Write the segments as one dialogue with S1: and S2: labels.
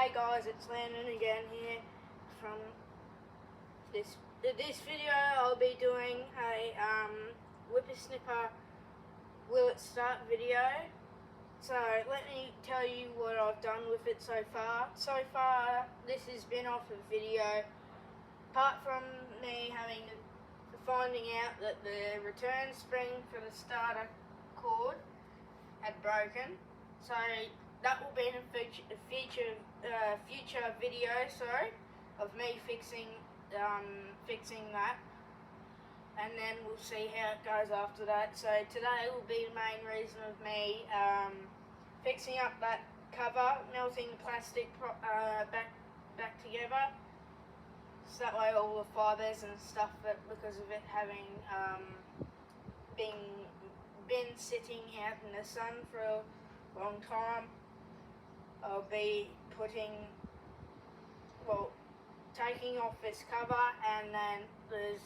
S1: Hey guys, it's Landon again here from this video. I'll be doing a whippersnipper will it start video. So let me tell you what I've done with it so far. So far this has been off a video, apart from me finding out that the return spring for the starter cord had broken. So that will be in a future video, of me fixing that, and then we'll see how it goes after that. So today will be the main reason of me fixing up that cover, melting the plastic back together, so that way all the fibres and stuff, that because of it having been sitting out in the sun for a long time, I'll be taking off this cover, and then there's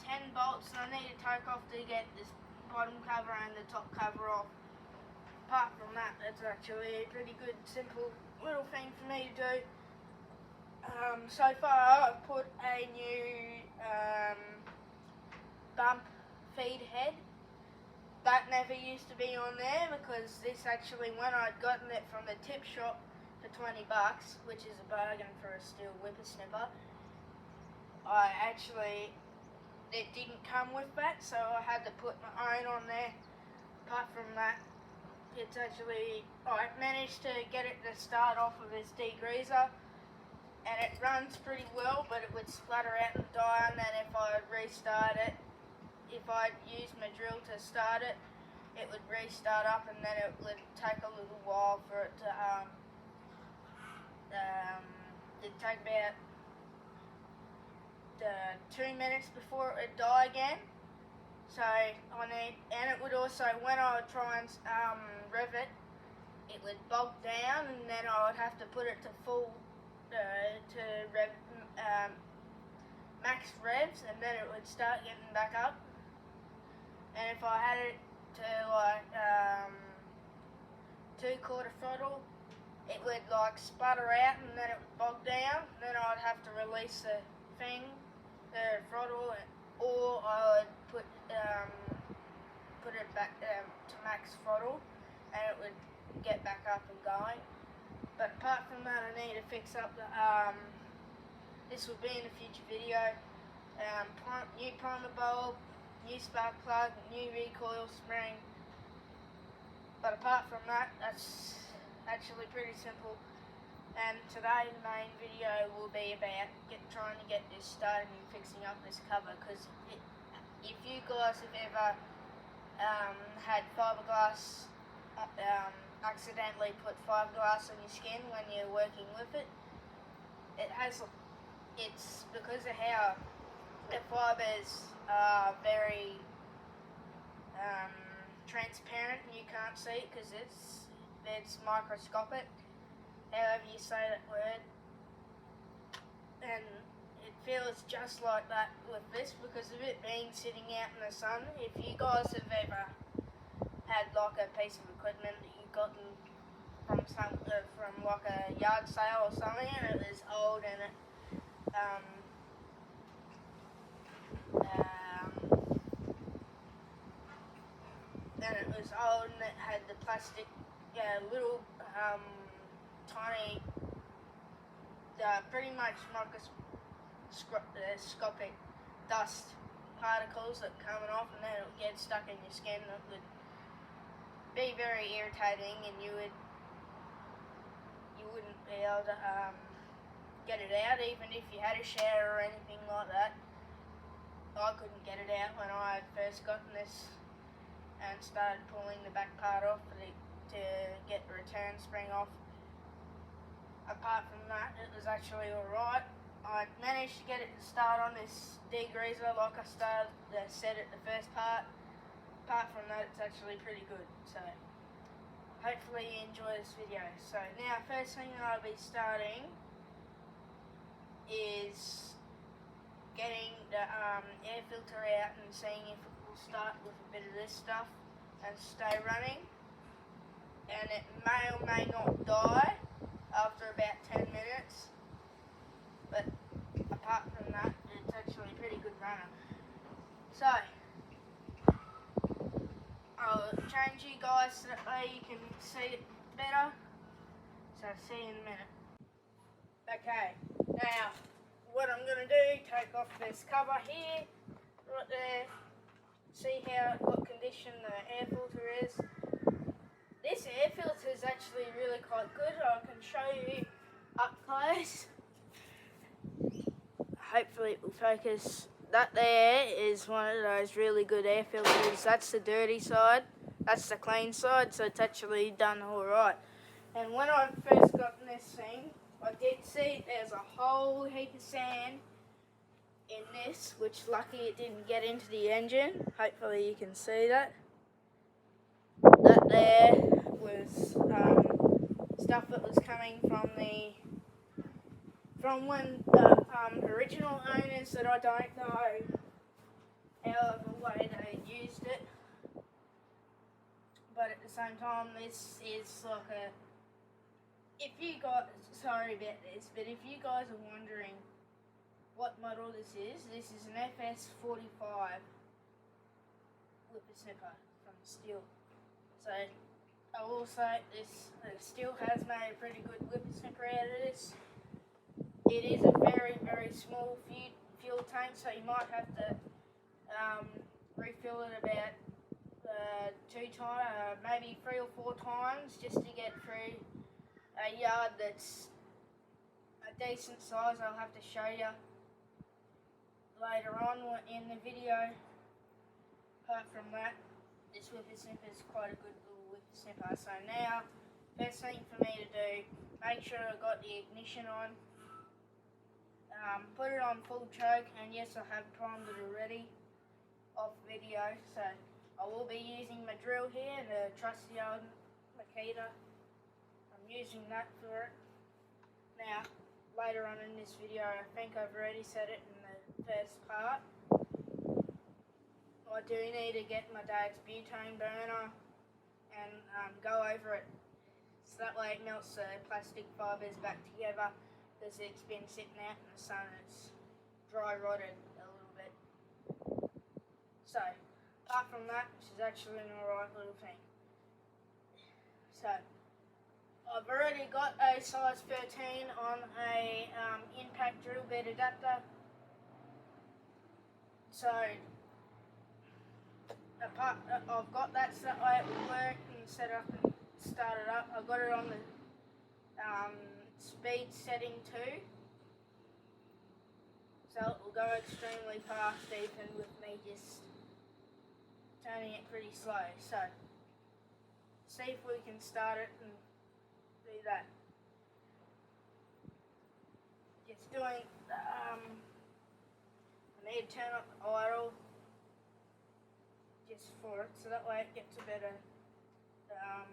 S1: 10 bolts that I need to take off to get this bottom cover and the top cover off. Apart from that, it's actually a pretty good, simple little thing for me to do. So far I've put a new bump feed head. That never used to be on there, because this actually, when I'd gotten it from the tip shop for $20, which is a bargain for a steel whippersnipper, it didn't come with that, so I had to put my own on there. Apart from that, I managed to get it to start off with this degreaser, and it runs pretty well, but it would splatter out and die, and then if I'd restart it, if I'd used my drill to start it, it would restart up, and then it would take a little while for it to, it'd take about 2 minutes before it would die again. So and it would also, when I would try and rev it, it would bog down, and then I would have to put it to full, to rev, max revs, and then it would start getting back up. And if I had it to 2/4 throttle, it would sputter out, and then it would bog down. Then I'd have to release the throttle, or I would put it back to max throttle, and it would get back up and going. But apart from that, I need to fix up the this will be in a future video. New primer bulb, new spark plug, new recoil spring. But apart from that, that's actually pretty simple. And today the main video will be about trying to get this started and fixing up this cover, because if you guys have ever had fiberglass, accidentally put fiberglass on your skin when you're working with it, it's because of how the fibres are very transparent, and you can't see it because it's microscopic, however you say that word, and it feels just like that with this because of it being sitting out in the sun. If you guys have ever had a piece of equipment that you've gotten from a yard sale or something, and it was old, and it had the plastic, little tiny, pretty much microscopic dust particles that are coming off, and then it would get stuck in your skin. It would be very irritating, and you wouldn't be able to get it out, even if you had a shower or anything like that. I couldn't get it out when I had first gotten this and started pulling the back part off to get the return spring off. Apart from that, it was actually alright. I managed to get it to start on this degreaser like I said at the first part. Apart from that, it's actually pretty good. So hopefully you enjoy this video. So now, first thing that I'll be starting is getting the air filter out and seeing if it will start with a bit of this stuff and stay running, and it may or may not die after about 10 minutes, but apart from that, it's actually a pretty good runner. So I'll change you guys so that way you can see it better. So see you in a minute. Okay, now what I'm going to do, take off this cover here, right there, see what condition the air filter is. This air filter is actually really quite good. I can show you up close. Hopefully it will focus. That there is one of those really good air filters. That's the dirty side, that's the clean side, so it's actually done alright. And when I first got this thing, I did see there's a whole heap of sand in this, which lucky it didn't get into the engine. Hopefully you can see that. That there was stuff that was coming from when the original owners that I don't know however way they used it. But at the same time, this is like a, if you guys, sorry about this, but if you guys are wondering what model this is an FS45 whippersnipper from Stihl. So I will say this, Stihl has made a pretty good whippersnipper out of this. It is a very, very small fuel tank, so you might have to refill it about 2 times, maybe 3 or 4 times, just to get through a yard that's a decent size. I'll have to show you later on in the video. Apart from that, this whippersnipper is quite a good little whippersnipper. So now, first thing for me to do, make sure I've got the ignition on. Put it on full choke, and yes, I have primed it already off video. So I will be using my drill here, the trusty old Makita. I'm using that for it. Now, later on in this video, I think I've already said it in the first part, I do need to get my dad's butane burner and go over it, so that way it melts the plastic fibres back together, because it's been sitting out in the sun and it's dry rotted a little bit. So, apart from that, this is actually an alright little thing. So, I've already got a size 13 on a impact drill bit adapter. So, I've got that so that way it will work and set up and start it up. I've got it on the speed setting too, so it will go extremely fast even with me just turning it pretty slow. So, see if we can start it and do that. Just doing, I need to turn up the idle just for it, so that way it gets a better, a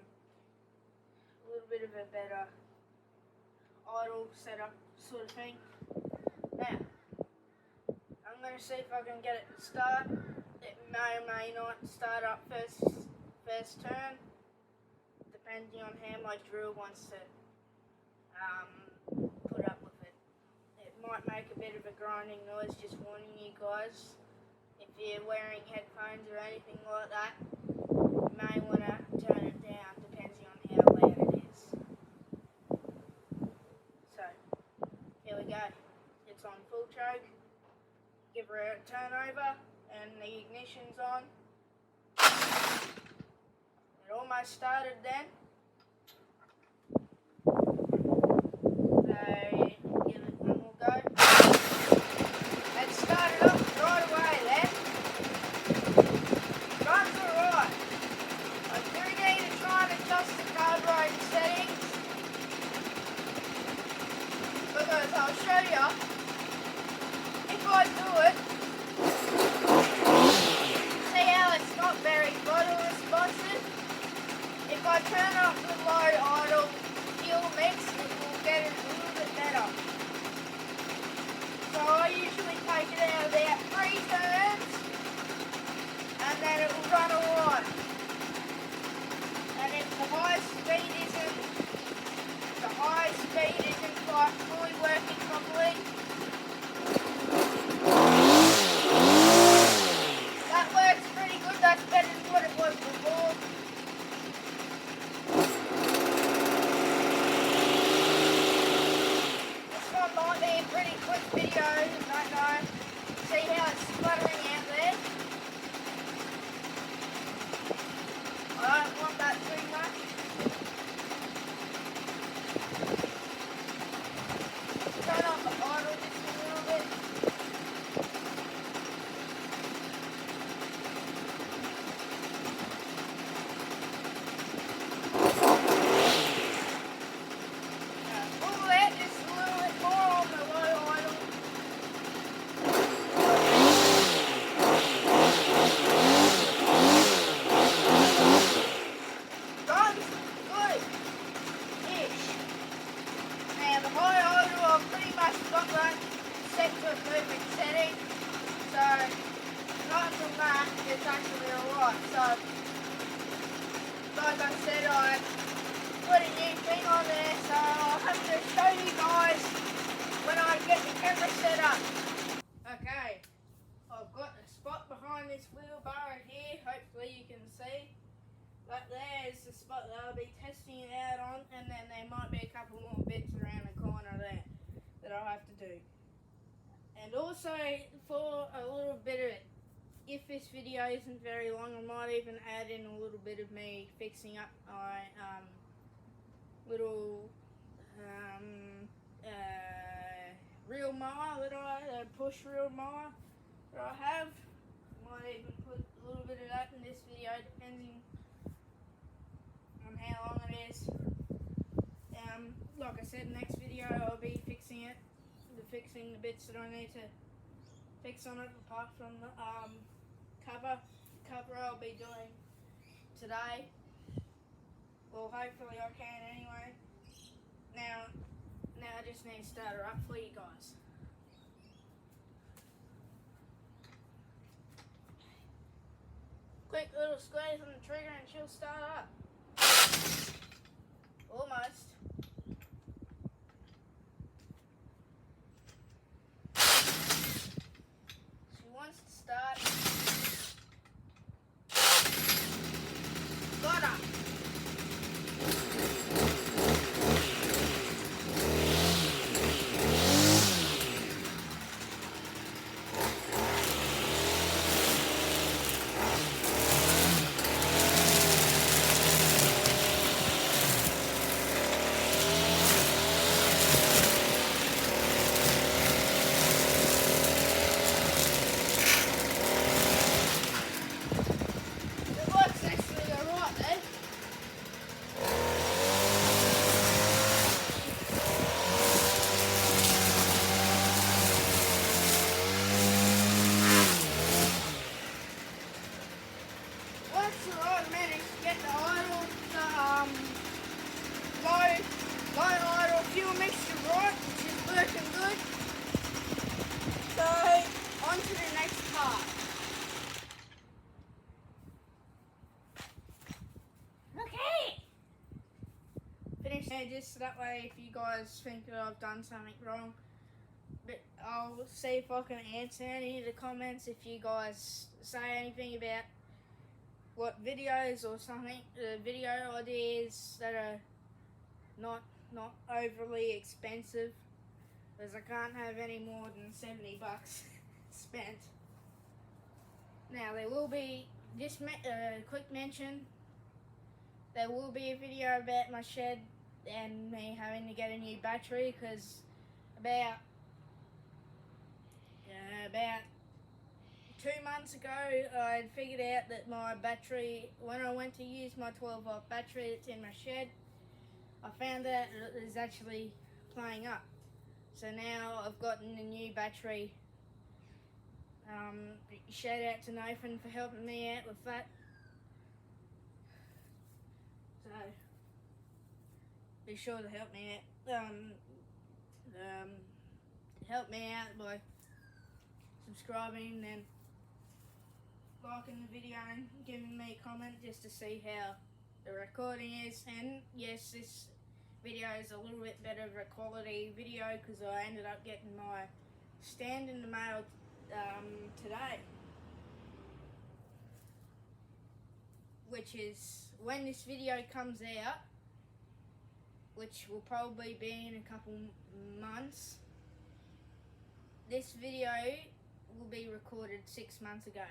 S1: little bit of a better idle setup sort of thing. Now, I'm going to see if I can get it to start. It may or may not start up first turn, depending on how my drill wants to put up with it. It might make a bit of a grinding noise, just warning you guys. If you're wearing headphones or anything like that, you may want to turn it down, depending on how loud it is. So, here we go. It's on full choke. Give her a turn over, and the ignition's on. It almost started then. So, give it one more go. It started up right away then. Runs alright. I do need to try and adjust the carburetor settings, because I'll show you, if I do it, see how it's not very throttle responsive. If I turn up the low idle fuel mix, it will get it a little bit better. So I usually take it out about 3 turns, and then it will run a lot. And if the high speed isn't quite fully working properly, that works pretty good. That's better than what it was before. This one might be a pretty quick video, I don't know. See how it's spluttering out there? I don't want that too much. Turn off the idle just a little bit. Pull that just a little bit more on the low idle. Runs good-ish. Now the high idle, I've pretty much got that set to a perfect setting. So, apart from that, it's actually alright. So, like I said, I put a new thing on there, so I'll have to show you guys when I get the camera set up. Okay, I've got a spot behind this wheelbarrow here, hopefully you can see. That there is the spot that I'll be testing it out on, and then there might be a couple more bits around the corner there that I'll have to do. And also, for a little bit of it, if this video isn't very long, I might even add in a little bit of me fixing up my little reel mower that push reel mower that I have. Might even put a little bit of that in this video, depending on how long it is. Like I said, next video I'll be fixing it, fixing the bits that I need to fix on it, apart from the cover I'll be doing today. Well, hopefully I can anyway. Now I just need to start her up for you guys. Quick little squeeze on the trigger and she'll start up. Almost. She wants to start. Got her. Fuel mixture right, which is working good. So, on to the next part. Okay! Finish there just so that way if you guys think that I've done something wrong. But I'll see if I can answer any of the comments if you guys say anything about what videos or something, video ideas that are not overly expensive, because I can't have any more than 70 bucks spent. Now there will be, just quick mention, there will be a video about my shed and me having to get a new battery, because about 2 months ago I figured out that my battery, when I went to use my 12-volt battery that's in my shed, I found out it was actually playing up. So now I've gotten a new battery. Shout out to Nathan for helping me out with that. So be sure to help me out. Help me out by subscribing and liking the video and giving me a comment just to see how the recording is. And yes, this video is a little bit better of a quality video because I ended up getting my stand in the mail today, which is when this video comes out, which will probably be in a couple months. This video will be recorded 6 months ago.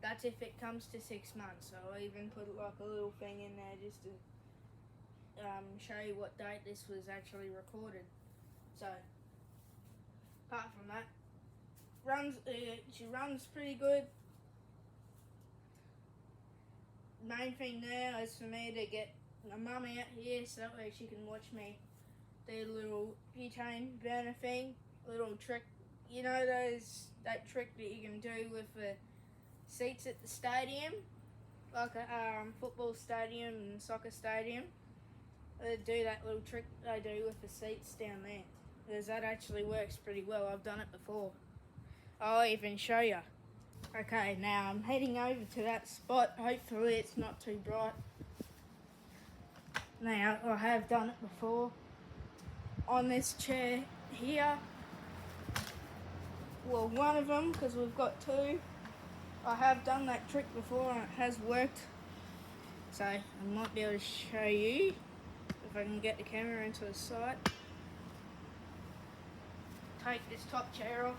S1: That's if it comes to 6 months. So I'll even put like a little thing in there just to show you what date this was actually recorded. So apart from that, she runs pretty good. Main thing now is for me to get my mum out here so that way she can watch me do a little butane burner thing, little trick, you know that trick that you can do with the seats at the stadium, like a football stadium and soccer stadium. They do that little trick they do with the seats down there, because that actually works pretty well. I've done it before. I'll even show you. Okay, now I'm heading over to that spot. Hopefully it's not too bright. Now, I have done it before on this chair here. Well, one of them, because we've got two. I have done that trick before and it has worked. So I might be able to show you if I can get the camera into the side. Take this top chair off.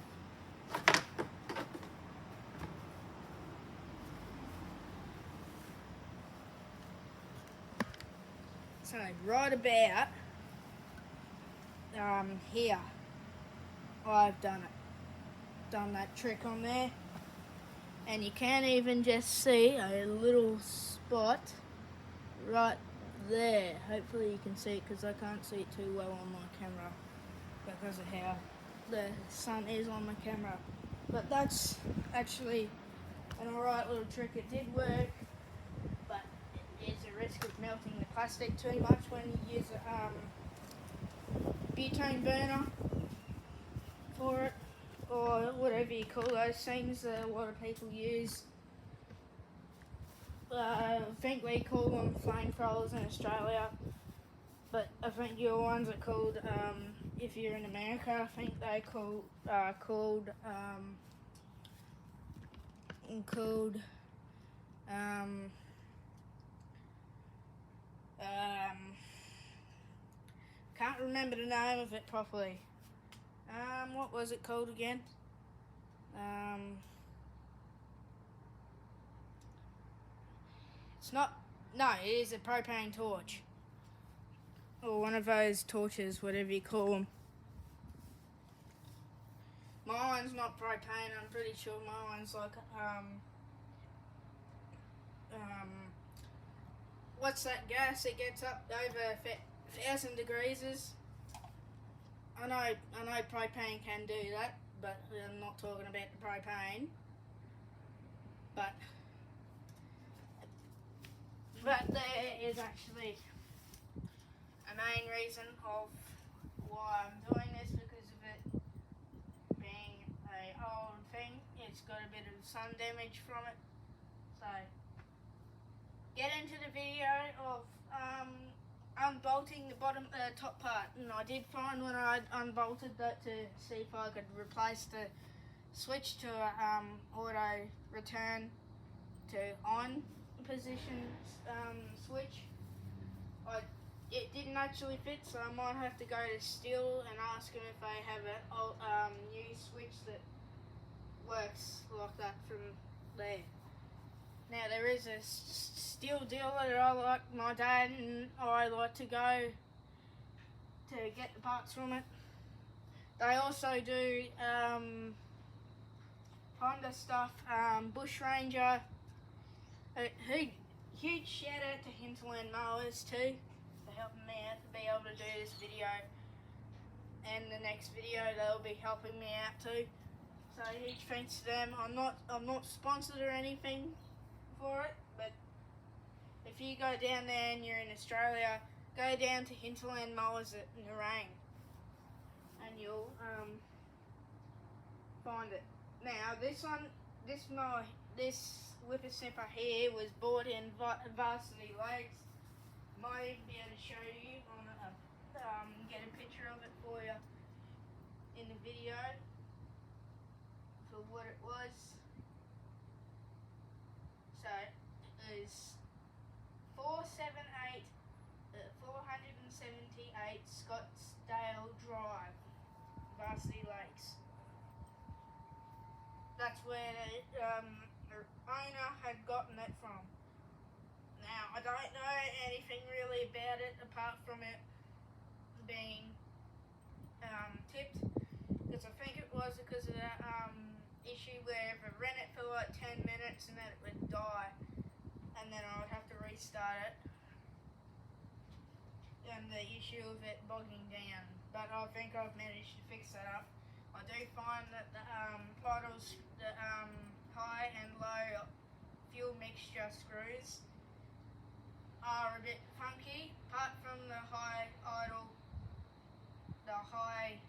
S1: So right about here, I've done that trick on there, and you can even just see a little spot right there. Hopefully you can see it, because I can't see it too well on my camera because of how the sun is on my camera. But that's actually an alright little trick. It did work, but it is a risk of melting the plastic too much when you use a butane burner for it, or whatever you call those things that a lot of people use. I think we call them flamethrowers in Australia, but I think your ones are called, if you're in America, I think they called can't remember the name of it properly. What was it called again? It's not, no, it is a propane torch. Or one of those torches, whatever you call them. Mine's not propane, I'm pretty sure mine's like, what's that gas that gets up over 1,000 degrees? I know propane can do that, but I'm not talking about the propane. But there is actually a main reason of why I'm doing this, because of it being an old thing. It's got a bit of sun damage from it. So get into the video of unbolting the top part, and I did find when I unbolted that to see if I could replace the switch to auto return to on position switch. It didn't actually fit, so I might have to go to Stihl and ask them if they have a new switch that works like that from there. Now there is a Stihl dealer that I like, my dad and I like to go to get the parts from it. They also do Honda stuff, Bush Ranger. Huge shout out to Hinterland Mowers too for helping me out to be able to do this video, and the next video they'll be helping me out too. So huge thanks to them. I'm not sponsored or anything for it, but if you go down there and you're in Australia, go down to Hinterland Mowers at Nerang and you'll find it. Now this whipper snipper here was bought in Varsity Lakes. Might even be able to show you on get a picture of it for you in the video for what it was. So it is 478 Scottsdale Drive, Varsity Lakes. That's where the owner had gotten it from. Now, I don't know anything really about it apart from it being tipped, because I think it was because of that issue where if I ran it for like 10 minutes and then it would die, and then I would have to restart it, and the issue of it bogging down. But I think I've managed to fix that up. I do find that the bottles, the high and low fuel mixture screws are a bit funky. Apart from the high idle, the high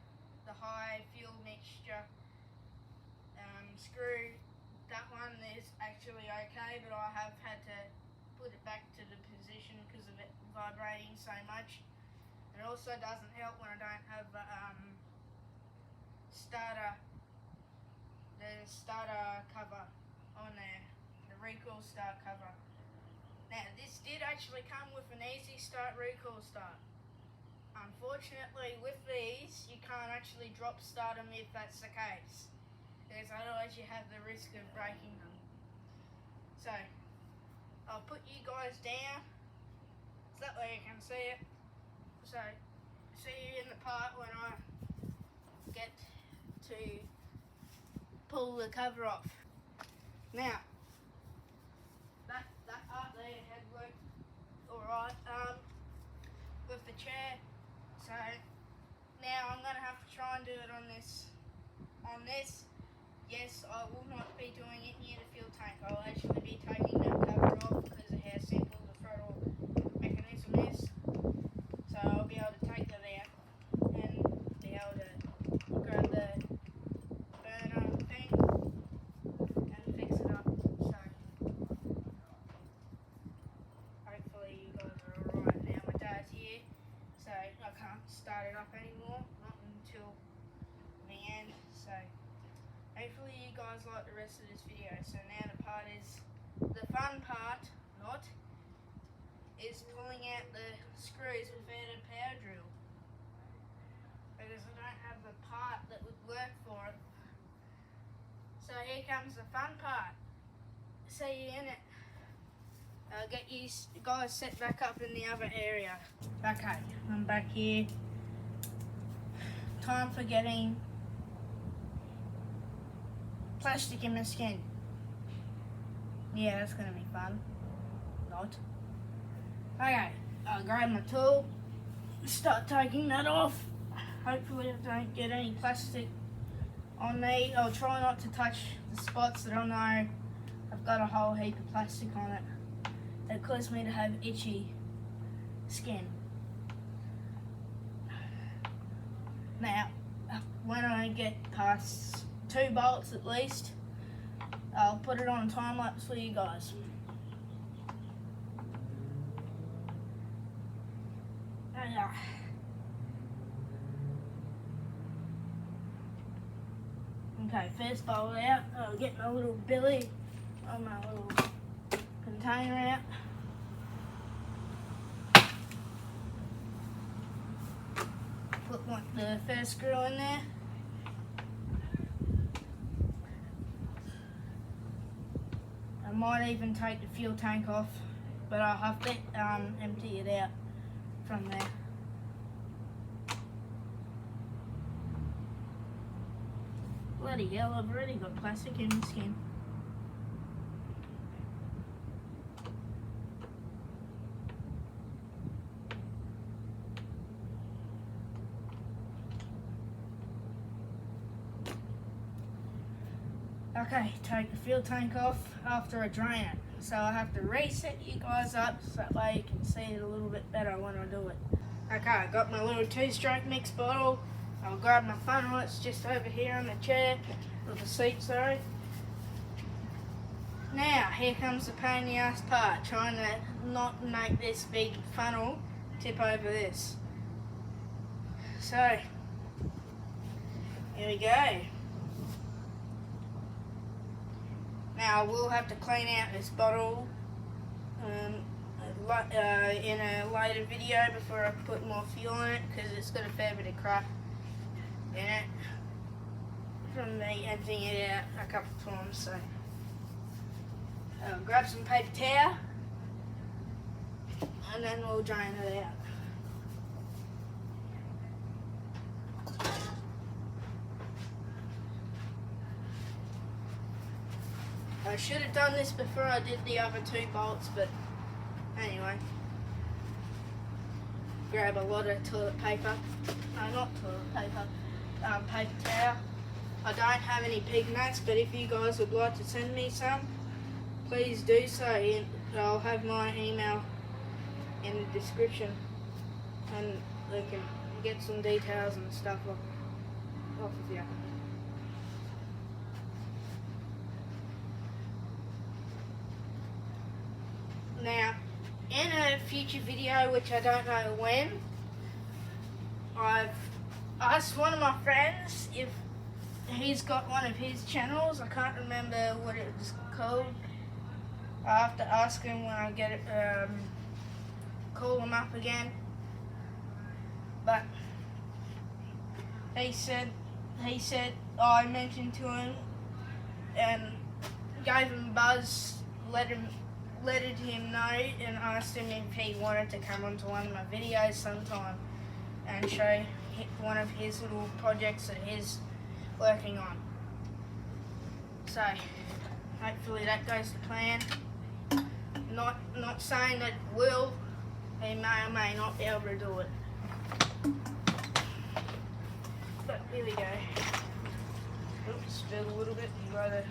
S1: fuel mixture screw, that one is actually okay, but I have had to put it back to the position because of it vibrating so much. It also doesn't help when I don't have the starter cover on there, the recoil start cover. Now this did actually come with an easy start recoil start. Unfortunately with these you can't actually drop start them if that's the case, because otherwise you have the risk of breaking them. So I'll put you guys down so that way you can see it. So see you in the part when I get to pull the cover off. Now that part there had worked alright with the chair. So now I'm gonna have to try and do it on this. Yes, I will not be doing it near the fuel tank. I'll actually be taking that cover off because of how simple the throttle mechanism is. So I'll be able to take that out and be able to grab the burner thing and fix it up. So hopefully you guys are alright now. My dad's here, so I can't start it up anymore, not until the end. So hopefully you guys like the rest of this video. So now the fun part, is pulling out the screws without a power drill, because I don't have the part that would work for it. So here comes the fun part. See you in it. I'll get you guys set back up in the other area. Okay, I'm back here. Time for getting plastic in my skin. Yeah, that's gonna be fun. Not. Okay, I'll grab my tool, start taking that off. Hopefully I don't get any plastic on me. I'll try not to touch the spots that I know I've got a whole heap of plastic on it. That causes me to have itchy skin. Now, when I get past 2 bolts at least, I'll put it on time lapse for you guys. Okay, first bolt out. I'll get my little billy on my little container out. Put the first screw in there. I might even take the fuel tank off, but I'll have to empty it out from there. Bloody hell, I've already got plastic in my skin. Okay, take the fuel tank off after I drain it. So I have to reset you guys up so that way you can see it a little bit better when I do it. Okay, I got my little 2-stroke mix bottle. I'll grab my funnel, it's just over here on the chair. of the seat, sorry. Now, here comes the pain in the ass part, trying to not make this big funnel tip over this. So, here we go. Now, we'll have to clean out this bottle in a later video before I put more fuel in it, because it's got a fair bit of crap in it from me emptying it out a couple of times. So, grab some paper towel and then we'll drain it out. I should have done this before I did the other 2 bolts, but anyway. Grab a lot of toilet paper. No, not toilet paper. Paper towel. I don't have any pig mats, but if you guys would like to send me some, please do so. I'll have my email in the description, and they can get some details and stuff off of you. Now, in a future video, which I don't know when, I've asked one of my friends if he's got one of his channels. I can't remember what it was called. I have to ask him when I get it, call him up again. But he said I mentioned to him and gave him a buzz, let him know, and asked him if he wanted to come onto one of my videos sometime and show one of his little projects that he's working on. So hopefully that goes to plan. Not saying that it will. He may or may not be able to do it. But here we go. Oops, spilled a little bit. Rather.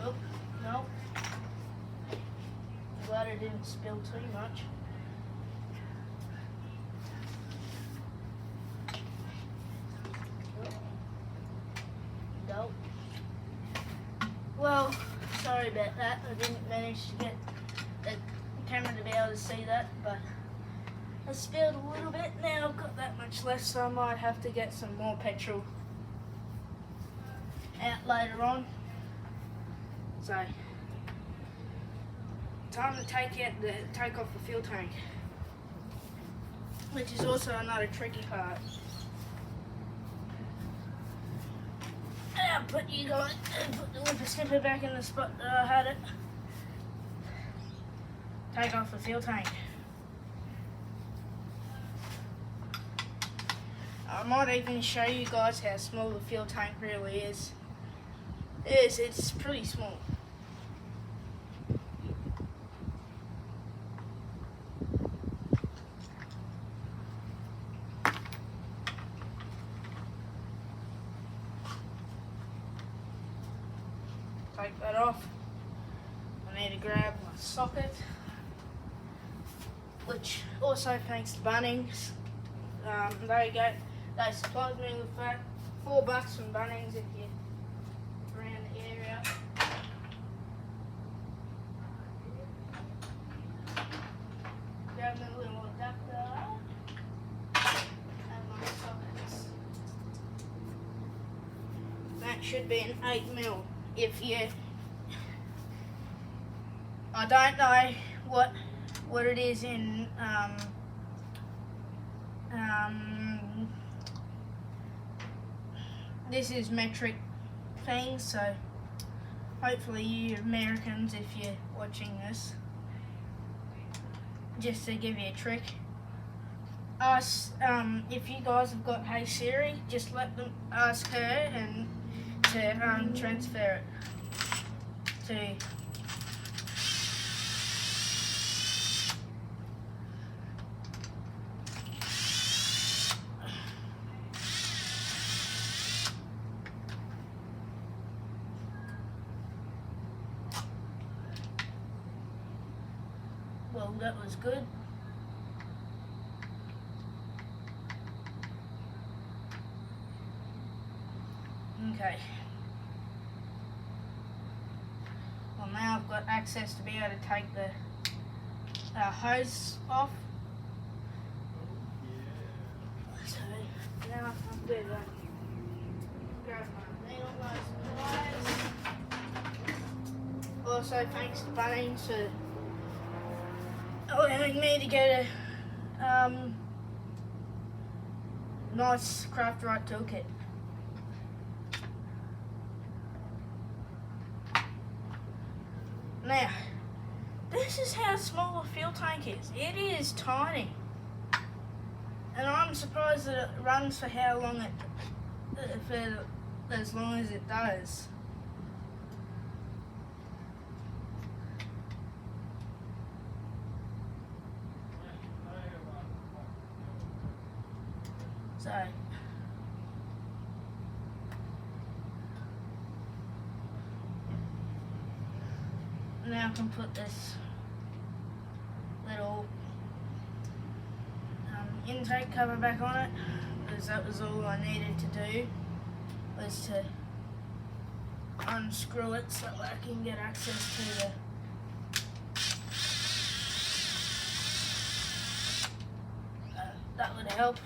S1: Oh, no. Glad I didn't spill too much. Well, sorry about that. I didn't manage to get the camera to be able to see that, but I spilled a little bit. Now I've got that much left, so I might have to get some more petrol out later on. So, time to take off the fuel tank, which is also another tricky part. I'll put the whipper snipper back in the spot that I had it. Take off the fuel tank. I might even show you guys how small the fuel tank really is. It's pretty small. Take that off. I need to grab my socket, which also thanks to Bunnings. There you go. They supplied me with that. $4 from Bunnings if you're around the area. Grab my little adapter and my sockets. That should be an 8mm. If you, I don't know what it is in this is metric things, so hopefully you Americans, if you're watching this, just to give you a trick, if you guys have got Hey Siri, just let them ask her and to transfer it to Well, that was good. Okay. Well, now I've got access to be able to take the hose off. So now I'm going to grab my needle nose pliers. Also, thanks to Bunnings for allowing me to get a nice craft right toolkit. Now, this is how small a fuel tank is. It is tiny. And I'm surprised that it runs for how long as long as it does. So, now I can put this little intake cover back on it, because that was all I needed to do, was to unscrew it so I can get access to the that would help.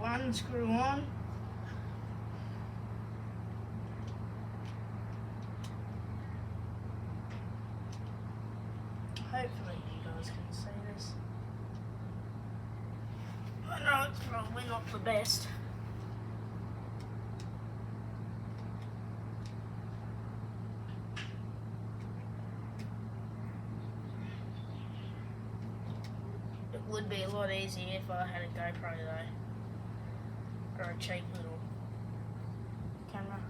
S1: One screw on. Hopefully you guys can see this. I know it's probably not the best. It would be a lot easier if I had a GoPro though. Or a cheap little camera.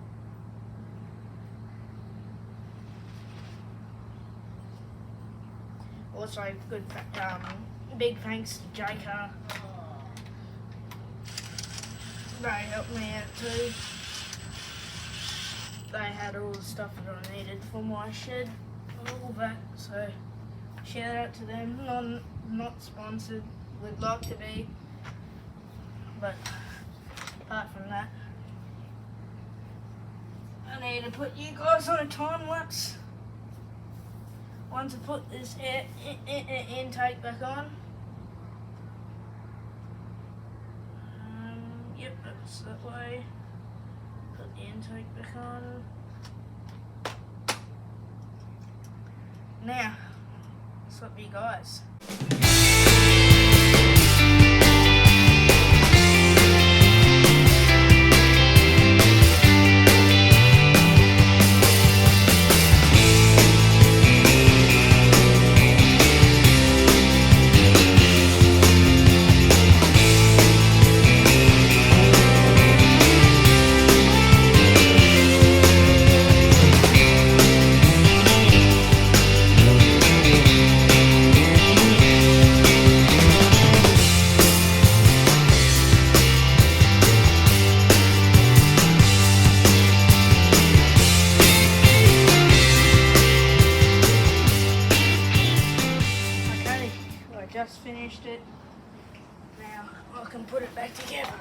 S1: Also, good, big thanks to JCar. They helped me out too. They had all the stuff that I needed for my shed, all that. So, shout out to them. Not sponsored. Would like to be, but. Apart from that, I need to put you guys on a time lapse. Once I put this intake back on. Yep, that's that way. Put the intake back on. Now, what's up, you guys? Just finished it. Now I can put it back together.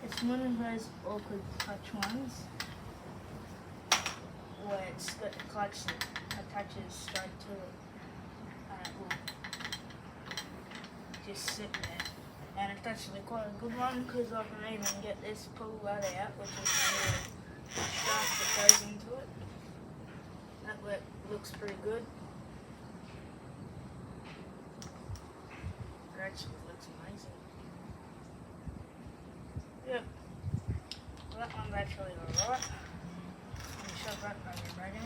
S1: It's one of those awkward clutch ones where it's got the clutch that attaches straight to it, and it will just sit there. And it's actually quite a good one because I can even get this pull that out, which is the little shaft that goes into it. That looks pretty good. actually looks amazing. Yep. Well, that one's actually alright. Let me shove that maybe right in.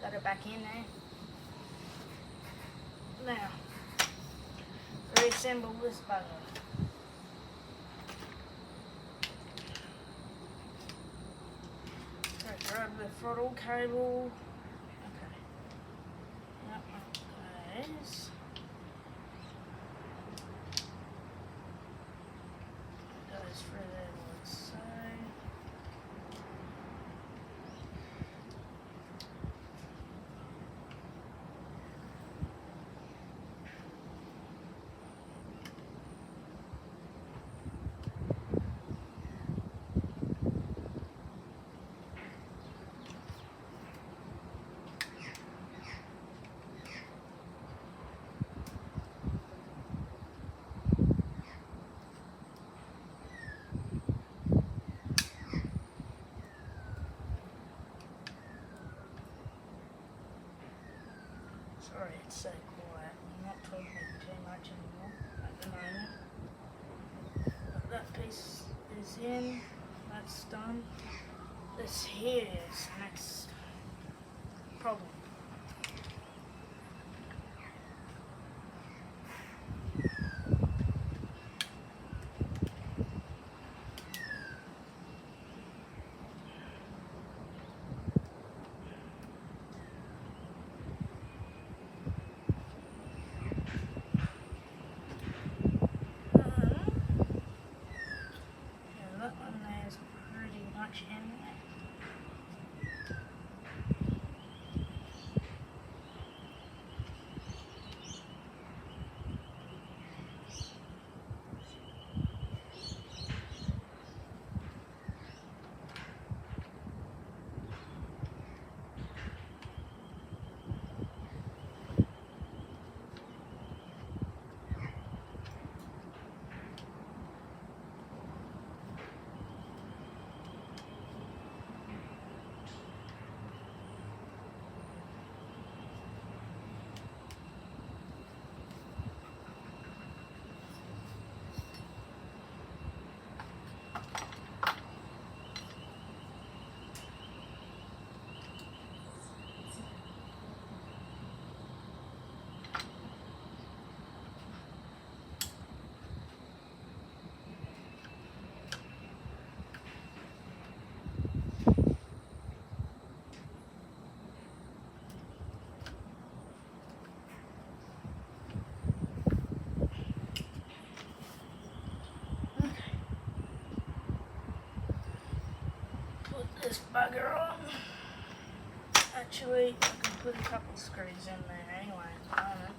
S1: Got it back in there. Now, reassemble this bugger. So grab the throttle cable. Okay. That one goes. Goes through there like so. Sorry, it's so quiet. I'm not talking too much anymore at the moment. But that piece is in, that's done. This here is the next problem. In there. This bugger on. Actually, I can put a couple screws in there anyway at the moment.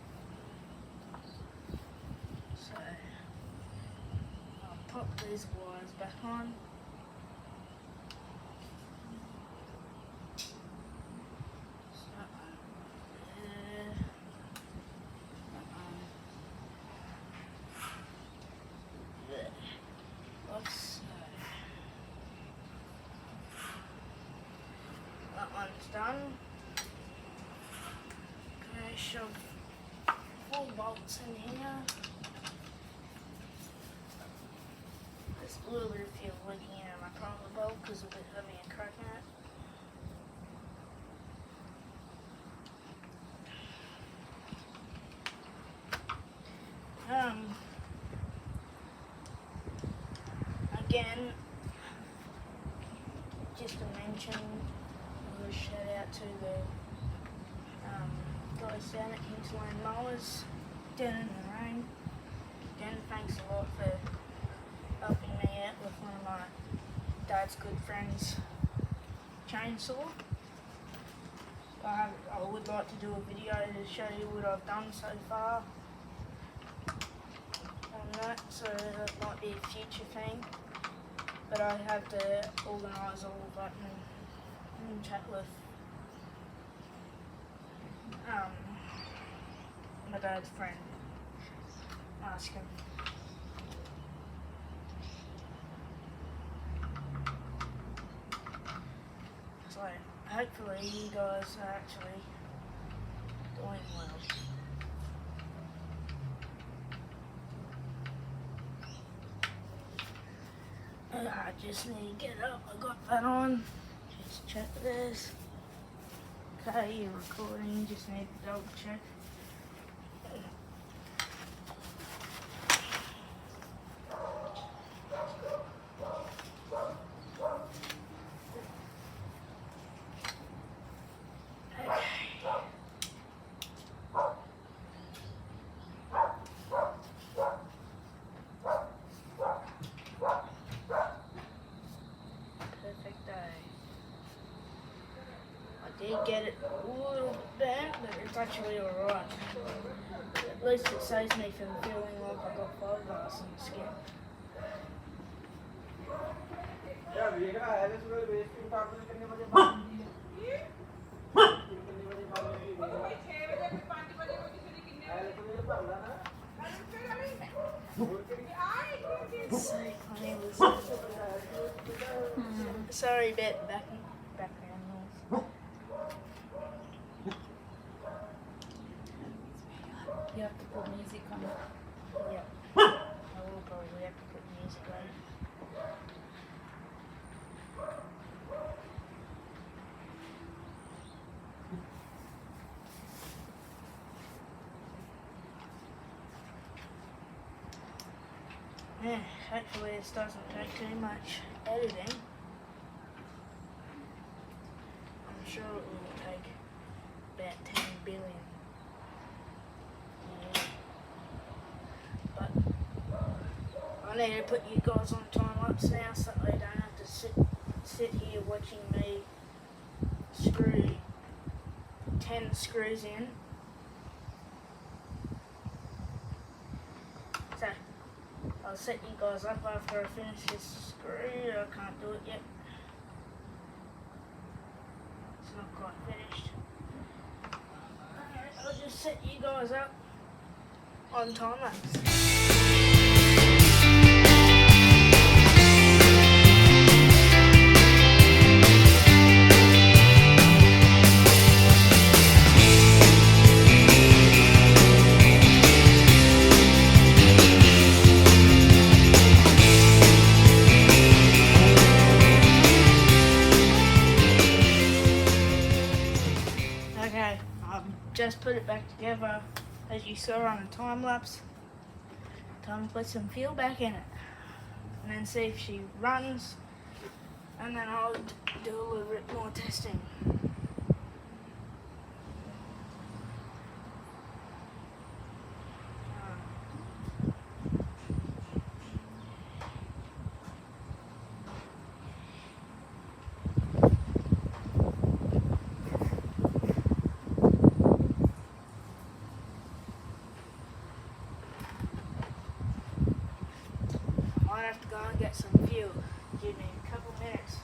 S1: So, I'll pop these wires back on. So, there. There. Oops. That one's done. Okay, shove 4 bolts in here. There's a little bit of fuel leaking out of my proper bolt because it's a bit heavy and cracking it. Again, just to mention, a shout out to the guys down at Hinterland Mowers down in the rain. Again, thanks a lot for helping me out with one of my dad's good friends' chainsaw. I would like to do a video to show you what I've done so far on that, so that might be a future thing. but I have to organise all of that and chat with my dad's friend. Ask him. So hopefully you guys are actually doing well. I just need to get up. I got that on. Just check this. Okay, you're recording. Just need to double check. Did get it a little bit bent, but it's actually alright. At least it saves me from feeling like I got fiberglass in the skin. Sorry, background noise.
S2: You have to put music on.
S1: Yep. I will probably have to put music on. Yeah, hopefully this doesn't take too much editing. I'm sure it will take about 10 billion. But I need to put you guys on time lapse now so I don't have to sit here watching me screw 10 screws in. So I'll set you guys up after I finish this screw. I can't do it yet. It's not quite finished. Alright, I'll just set you guys up on time lapse. Okay, I've just put it back together as you saw on the time lapse. Time to put some fuel back in it and then see if she runs, and then I'll do a little bit more testing. I have to go and get some fuel. Give me a couple minutes.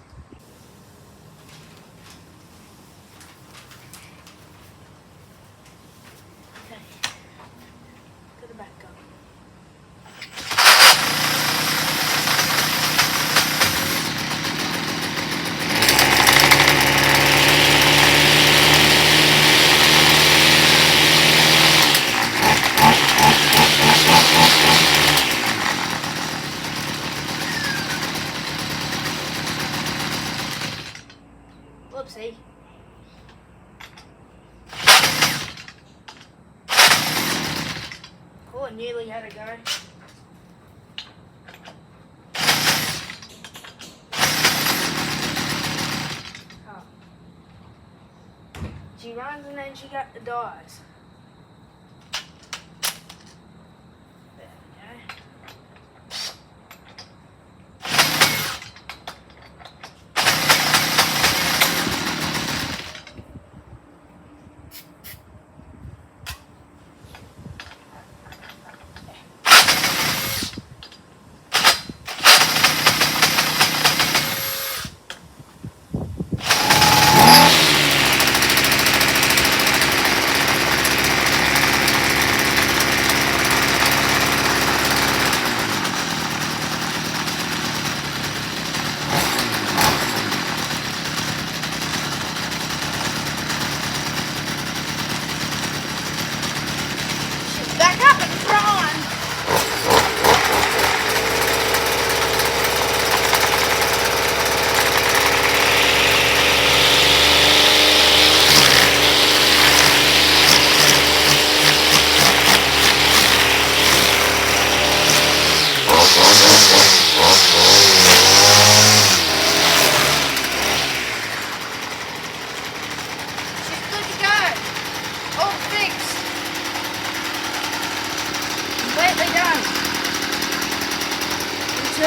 S1: Okay, get it back going. Whoopsie. Oh, I nearly had a go. Oh. She runs and then she got the dies. There we go.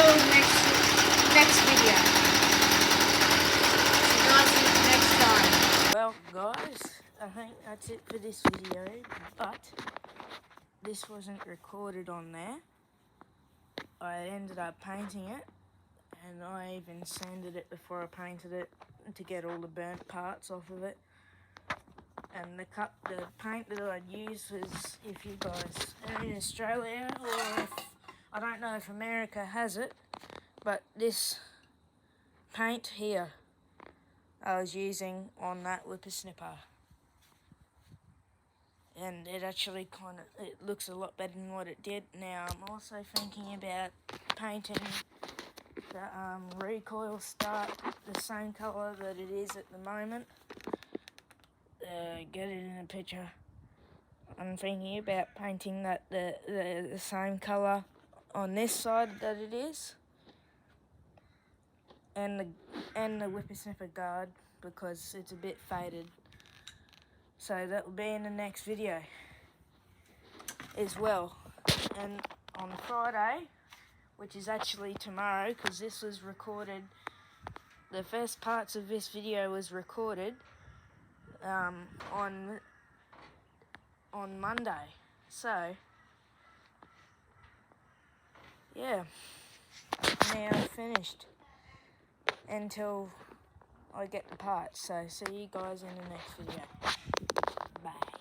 S1: until next video. See you guys next time. Well, guys, I think that's it for this video, but this wasn't recorded on there. I ended up painting it, and I even sanded it before I painted it to get all the burnt parts off of it. And the paint that I'd use was, if you guys are in Australia, or if, I don't know if America has it, but this paint here I was using on that whippersnipper. And it actually it looks a lot better than what it did. Now I'm also thinking about painting the recoil start the same colour that it is at the moment. Get it in a picture. I'm thinking about painting that the same colour on this side that it is, and the whippersnipper guard, because it's a bit faded. So that will be in the next video as well. And on Friday, which is actually tomorrow, because this was recorded, the first parts of this video was recorded on Monday. So yeah, now finished until I get the parts. So see you guys in the next video. Bye.